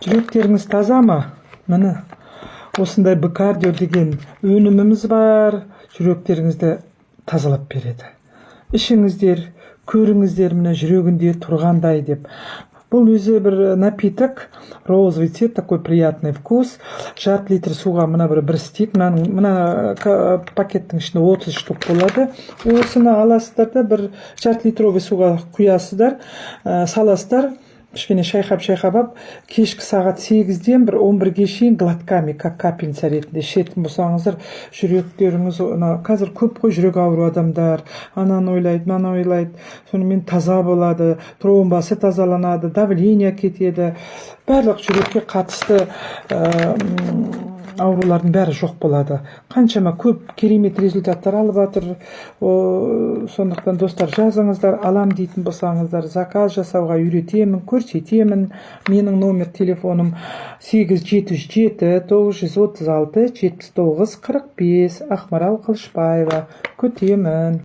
Жүректеріңіз таза ма? Міне, осындай Б-кардио деген өніміміз бар, жүректеріңізді тазалап береді. Ішіңіздер, көріңіздер, міне жүрегінде тұрғандай деп. Бұл өзі бір напиток, розовый цвет, такой приятный вкус. Жарты литр суға мына бір істейді. Мына пакеттің ішінде 30 штук болады. Осыны аласыздар да бір жарты литровый суға құясыздар, саласыздар. Кішкене шайқап, кешкі сағат 8-ден бір 11-ге шейін глотками, как капельница ретінде ішетін болсаңыздар, жүректеріңіз, қазір көп қой жүрек ауру адамдар, ананы ойлайды, мынаны ойлайды, сонымен таза болады, тромбасы тазаланады, давление кетеді, барлық жүрекке қатысты аурулардың бәрі жоқ болады. Қаншама көп керемет результаттар алып жатыр. Сондықтан достар, жазыңыздар, алам дейтін болсаңыздар, заказ жасауға үйретемін, көрсетемін. Менің номер телефоным 877-936-79-45. Ақмарал Қылышбаева. Күтемін.